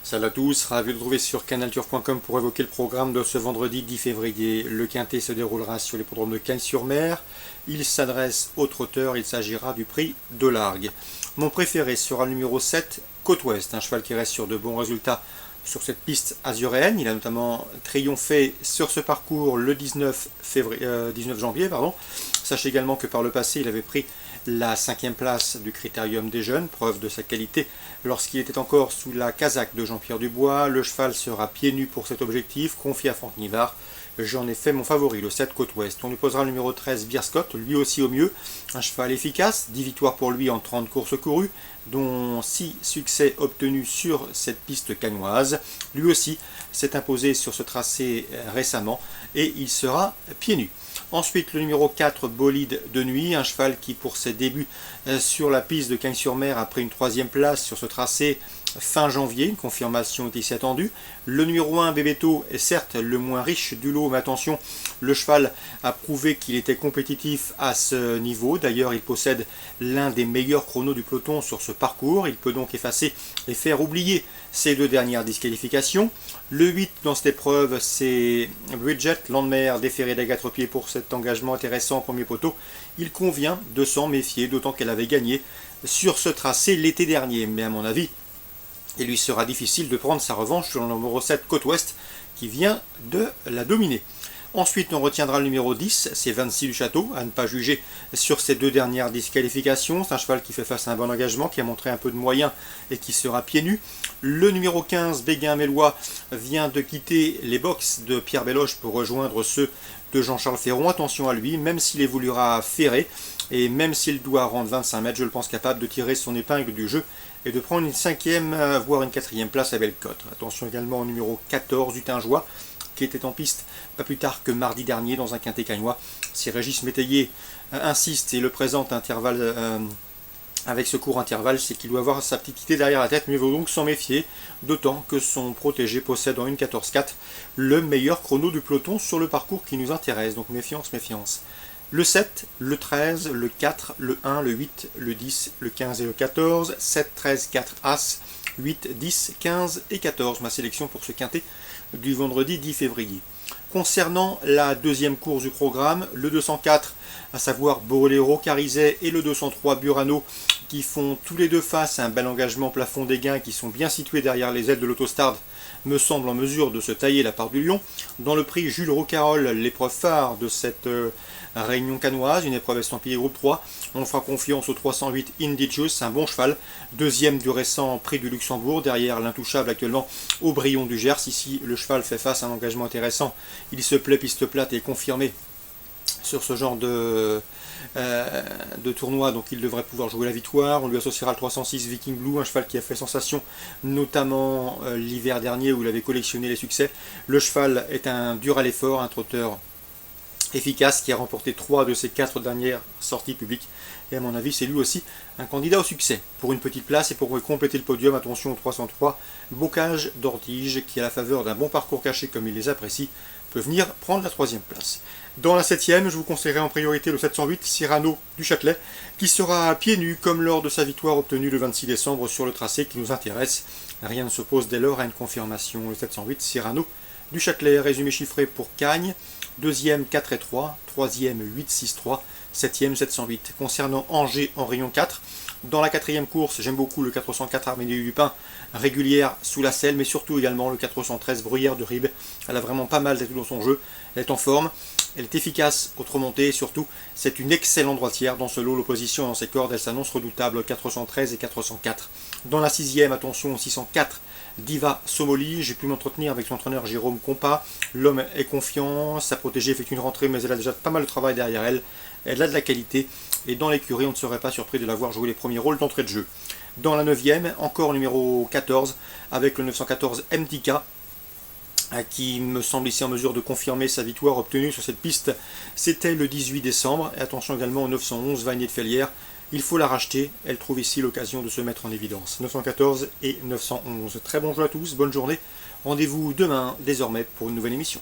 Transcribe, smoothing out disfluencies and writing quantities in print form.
Salut à tous, ravi de vous retrouver sur canalturf.com pour évoquer le programme de ce vendredi 10 février. Le quintet se déroulera sur l'hippodrome de Cagnes-sur-Mer. Il s'adresse aux trotteurs, il s'agira du prix de Largue. Mon préféré sera le numéro 7, Côte Ouest, un cheval qui reste sur de bons résultats sur cette piste azuréenne. Il a notamment triomphé sur ce parcours le 19 janvier. Sachez également que par le passé, il avait pris la 5e place du Critérium des Jeunes, preuve de sa qualité lorsqu'il était encore sous la casaque de Jean-Pierre Dubois. Le cheval sera pieds nus pour cet objectif, confié à Franck Nivard. J'en ai fait mon favori, le 7 Côte Ouest. On lui posera le numéro 13 Beerscott, lui aussi au mieux. Un cheval efficace, 10 victoires pour lui en 30 courses courues, dont 6 succès obtenus sur cette piste cagnoise. Lui aussi s'est imposé sur ce tracé récemment et il sera pieds nus. Ensuite, le numéro 4, Bolide de Nuit, un cheval qui, pour ses débuts sur la piste de Cagnes-sur-Mer, a pris une 3e place sur ce tracé fin janvier. Une confirmation est ici attendue. Le numéro 1, Bebeto, est certes le moins riche du lot, mais attention, le cheval a prouvé qu'il était compétitif à ce niveau. D'ailleurs, il possède l'un des meilleurs chronos du peloton sur ce parcours. Il peut donc effacer et faire oublier ces 2 dernières disqualifications. Le 8 dans cette épreuve, c'est Bridget Landmer, déféré d'Agatrepied pour cet engagement intéressant au premier poteau. Il convient de s'en méfier, d'autant qu'elle avait gagné sur ce tracé l'été dernier. Mais à mon avis, il lui sera difficile de prendre sa revanche sur le numéro 7 Côte Ouest qui vient de la dominer. Ensuite, on retiendra le numéro 10, c'est 26 du Château, à ne pas juger sur ces 2 dernières disqualifications. C'est un cheval qui fait face à un bon engagement, qui a montré un peu de moyens et qui sera pieds nus. Le numéro 15, Béguin-Mélois, vient de quitter les box de Pierre Belloche pour rejoindre ceux de Jean-Charles Ferron. Attention à lui, même s'il évoluera ferré et même s'il doit rendre 25 mètres, je le pense capable de tirer son épingle du jeu et de prendre une 5e, voire une 4e place à Bellecote. Attention également au numéro 14, Utingeois, qui était en piste pas plus tard que mardi dernier dans un quintet cagnois. Si Régis Métayer insiste et le présente avec ce court intervalle, c'est qu'il doit avoir sa petite idée derrière la tête, mais il faut donc s'en méfier, d'autant que son protégé possède en 1,14,4 le meilleur chrono du peloton sur le parcours qui nous intéresse, donc méfiance, méfiance. Le 7, le 13, le 4, le 1, le 8, le 10, le 15 et le 14, 7, 13, 4 As, 8, 10, 15 et 14, ma sélection pour ce quintet du vendredi 10 février. Concernant la 2e course du programme, le 204, à savoir Borolero Carizet et le 203 Burano, qui font tous les deux face à un bel engagement plafond des gains, qui sont bien situés derrière les ailes de l'Autostard, me semble en mesure de se tailler la part du lion. Dans le prix Jules Rocarol, l'épreuve phare de cette réunion canoise, une épreuve estampillée groupe 3, on fera confiance au 308 Indigius, un bon cheval, 2e du récent prix du Luxembourg, derrière l'intouchable actuellement Aubryon du Gers. Ici, le cheval fait face à un engagement intéressant, il se plaît piste plate et est confirmé sur ce genre de tournoi, donc il devrait pouvoir jouer la victoire. On lui associera le 306 Viking Blue, un cheval qui a fait sensation notamment l'hiver dernier où il avait collectionné les succès. Le cheval est un dur à l'effort, un trotteur efficace qui a remporté 3 de ses 4 dernières sorties publiques, et à mon avis c'est lui aussi un candidat au succès. Pour une petite place et pour compléter le podium, attention au 303 Bocage d'Ortige, qui à la faveur d'un bon parcours caché comme il les apprécie peut venir prendre la 3e place. Dans la 7e, je vous conseillerais en priorité le 708 Cyrano du Châtelet, qui sera à pieds nus comme lors de sa victoire obtenue le 26 décembre sur le tracé qui nous intéresse. Rien ne s'oppose dès lors à une confirmation. Le 708 Cyrano du Châtelet, résumé chiffré pour Cagnes, 2e 4 et 3, 3e 8 6 3, 7e 708. Concernant Angers en rayon 4, dans la 4e course, j'aime beaucoup le 404 Arménie Lupin, régulière sous la selle, mais surtout également le 413 Bruyère de Ribes. Elle a vraiment pas mal d'atouts dans son jeu, elle est en forme, elle est efficace au trot monté et surtout, c'est une excellente droitière dans ce lot. L'opposition dans ses cordes, elle s'annonce redoutable, 413 et 404. Dans la 6e, attention au 604 Diva Somoli, j'ai pu m'entretenir avec son entraîneur Jérôme Compas. L'homme est confiant, sa protégée effectue une rentrée, mais elle a déjà pas mal de travail derrière elle. Elle a de la qualité, et dans l'écurie, on ne serait pas surpris de la voir jouer les premiers rôles d'entrée de jeu. Dans la 9e, encore numéro 14, avec le 914 MTK, qui me semble ici en mesure de confirmer sa victoire obtenue sur cette piste. C'était le 18 décembre. Et attention également au 911 Vanier de Fellière. Il faut la racheter. Elle trouve ici l'occasion de se mettre en évidence. 914 et 911. Très bon jeu à tous, bonne journée. Rendez-vous demain désormais pour une nouvelle émission.